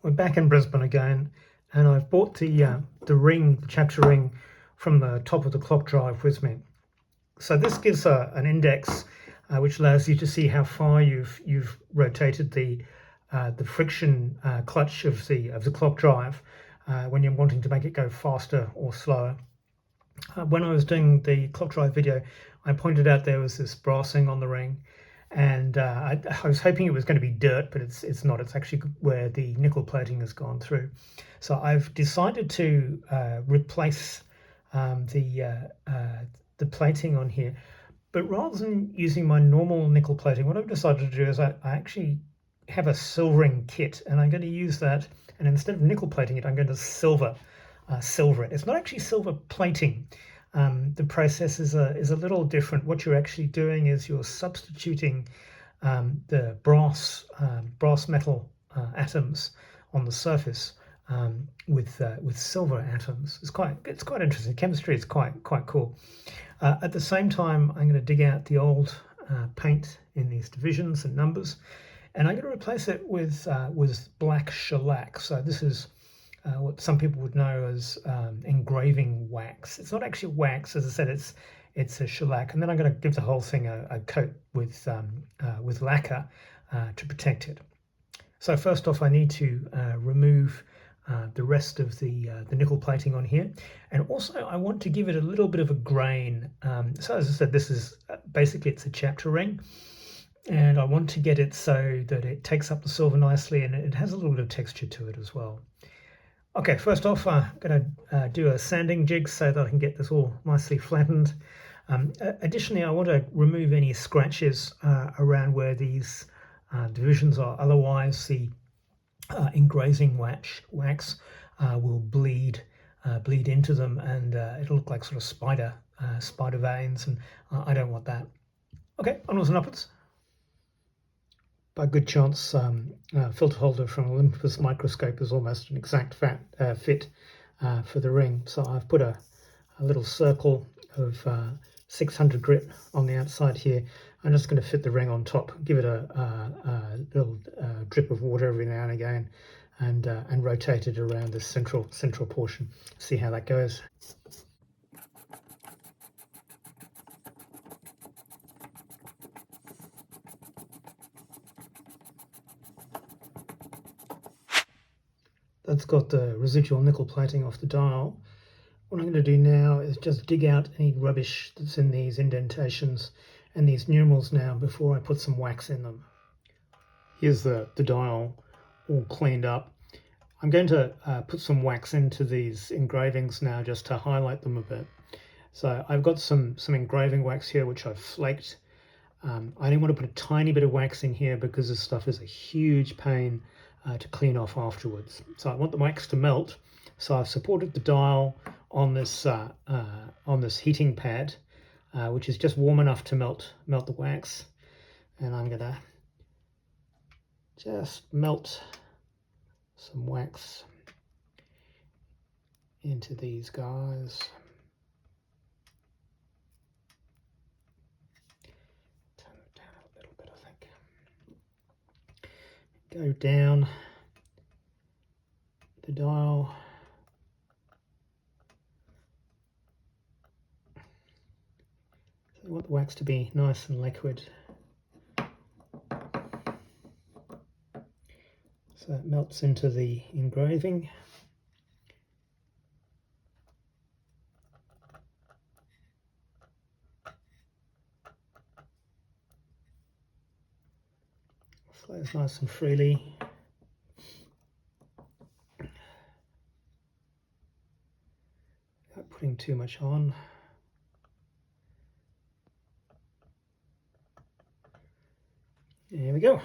We're back in Brisbane again, and I've bought the ring, the chapter ring, from the top of the clock drive with me. So this gives an index which allows you to see how far you've rotated the friction clutch of the clock drive when you're wanting to make it go faster or slower. When I was doing the clock drive video, I pointed out there was this brassing on the ring, and I was hoping it was going to be dirt, but it's not. It's actually where the nickel plating has gone through. So I've decided to replace the plating on here, but rather than using my normal nickel plating, what I've decided to do is I actually have a silvering kit, and I'm going to use that. And instead of nickel plating it, I'm going to silver it. It's not actually silver plating. The process is a little different. What you're actually doing is you're substituting the brass metal atoms on the surface with silver atoms. It's quite interesting. Chemistry is quite cool. At the same time, I'm going to dig out the old paint in these divisions and numbers, and I'm going to replace it with black shellac. So this is what some people would know as engraving wax. It's not actually wax, as I said. It's a shellac, and then I'm going to give the whole thing a coat with lacquer to protect it. So first off, I need to remove the rest of the nickel plating on here, and also I want to give it a little bit of a grain. So as I said, this is basically it's a chapter ring, and I want to get it so that it takes up the silver nicely, and it has a little bit of texture to it as well. Okay, first off, I'm going to do a sanding jig so that I can get this all nicely flattened. Additionally, I want to remove any scratches around where these divisions are. Otherwise, the engraving wax will bleed into them, and it'll look like sort of spider veins, and I don't want that. Okay, onwards and upwards. By good chance, filter holder from Olympus microscope is almost an exact fit for the ring. So I've put a little circle of 600 grit on the outside here. I'm just going to fit the ring on top, give it a little drip of water every now and again, and rotate it around the central portion. See how that goes. That's got the residual nickel plating off the dial. What I'm going to do now is just dig out any rubbish that's in these indentations and these numerals now before I put some wax in them. Here's the dial all cleaned up. I'm going to put some wax into these engravings now just to highlight them a bit. So I've got some engraving wax here which I've flaked. I only want to put a tiny bit of wax in here because this stuff is a huge pain to clean off afterwards. So I want the wax to melt. So I've supported the dial on this heating pad, which is just warm enough to melt the wax, and I'm gonna just melt some wax into these guys. Turn it down a little bit, I think. Go down the dial. So I want the wax to be nice and liquid, so it melts into the engraving. Flows nice and freely. Without putting too much on. There we go.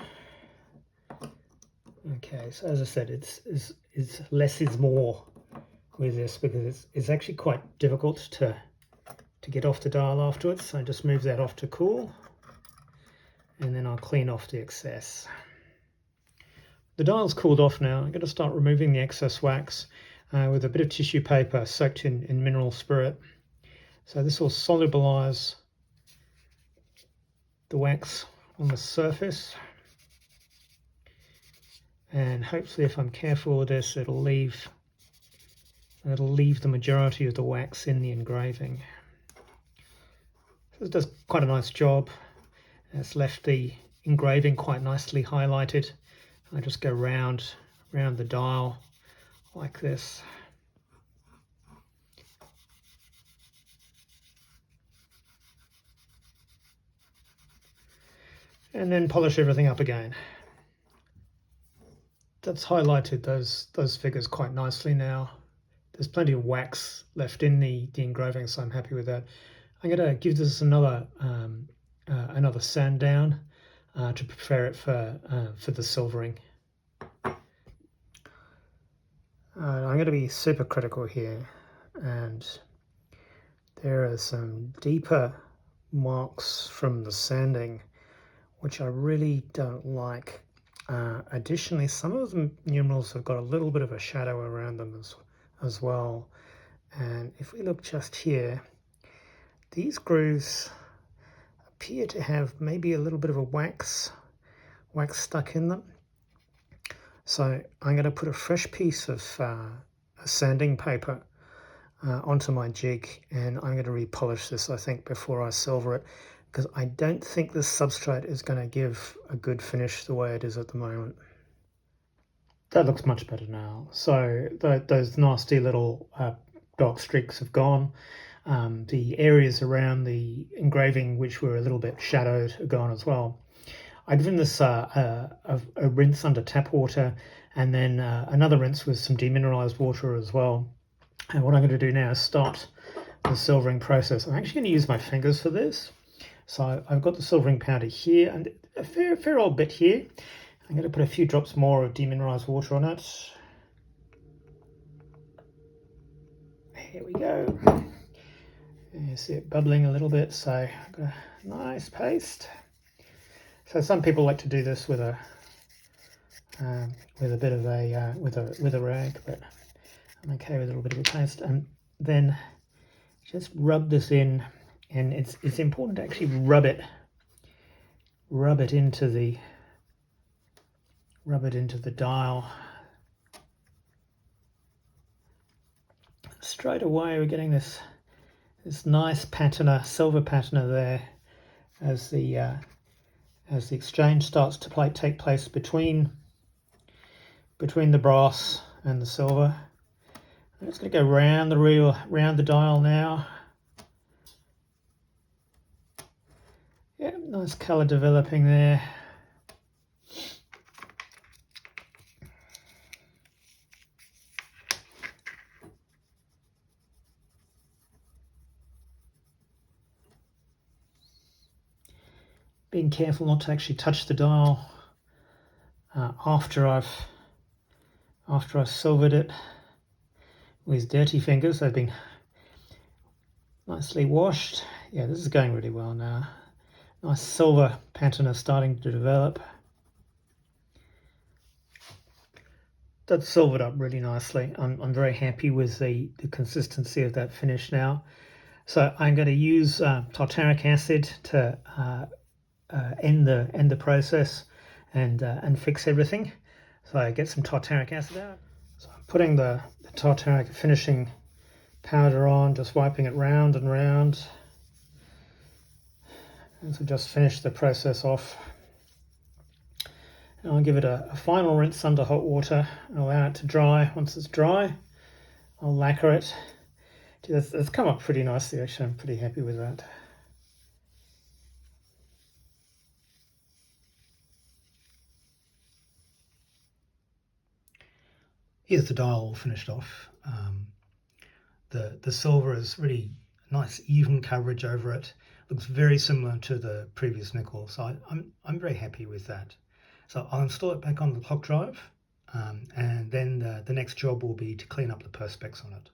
Okay, so as I said, it's less is more with this, because it's actually quite difficult to get off the dial afterwards. So I just move that off to cool, and then I'll clean off the excess. The dial's cooled off now. I'm going to start removing the excess wax with a bit of tissue paper soaked in mineral spirit. So this will solubilize the wax on the surface. and hopefully if I'm careful with this, it'll leave the majority of the wax in the engraving. So it does quite a nice job. It's left the engraving quite nicely highlighted. I just go round the dial like this. And then polish everything up again. That's highlighted those figures quite nicely now. There's plenty of wax left in the engraving, so I'm happy with that. I'm going to give this another sand down to prepare it for the silvering. I'm going to be super critical here, and there are some deeper marks from the sanding which I really don't like. Additionally, some of the numerals have got a little bit of a shadow around them as well. And if we look just here, these grooves appear to have maybe a little bit of a wax stuck in them. So I'm going to put a fresh piece of sanding paper onto my jig, and I'm going to repolish this, I think, before I silver it, because I don't think this substrate is going to give a good finish the way it is at the moment. That looks much better now. So those nasty little dark streaks have gone. The areas around the engraving which were a little bit shadowed are gone as well. I've given this a rinse under tap water, and then another rinse with some demineralized water as well. And what I'm going to do now is start the silvering process. I'm actually going to use my fingers for this. So I've got the silvering powder here and a fair old bit here. I'm going to put a few drops more of demineralized water on it. Here we go. You see it bubbling a little bit, so I've got a nice paste. So some people like to do this with a bit of a with a rag, but I'm okay with a little bit of a paste. And then just rub this in, and it's important to actually rub it into the dial. Straight away we're getting this nice patina, silver patina there as the exchange starts to take place between the brass and the silver. I'm just going to go round the dial now. Yeah, nice colour developing there. Being careful not to actually touch the dial after I've silvered it with dirty fingers. They've been nicely washed. Yeah, this is going really well now. Nice silver patina starting to develop. That's silvered up really nicely. I'm very happy with the consistency of that finish now. So I'm going to use tartaric acid to end the process and fix everything. So I get some tartaric acid out. So I'm putting the tartaric finishing powder on, just wiping it round and round. And so just finish the process off. And I'll give it a final rinse under hot water and allow it to dry. Once it's dry, I'll lacquer it. It's come up pretty nicely, actually. I'm pretty happy with that. Here's the dial all finished off. The silver is really nice even coverage over it. Looks very similar to the previous nickel, so I'm very happy with that. So I'll install it back on the clock drive, and then the next job will be to clean up the perspex on it.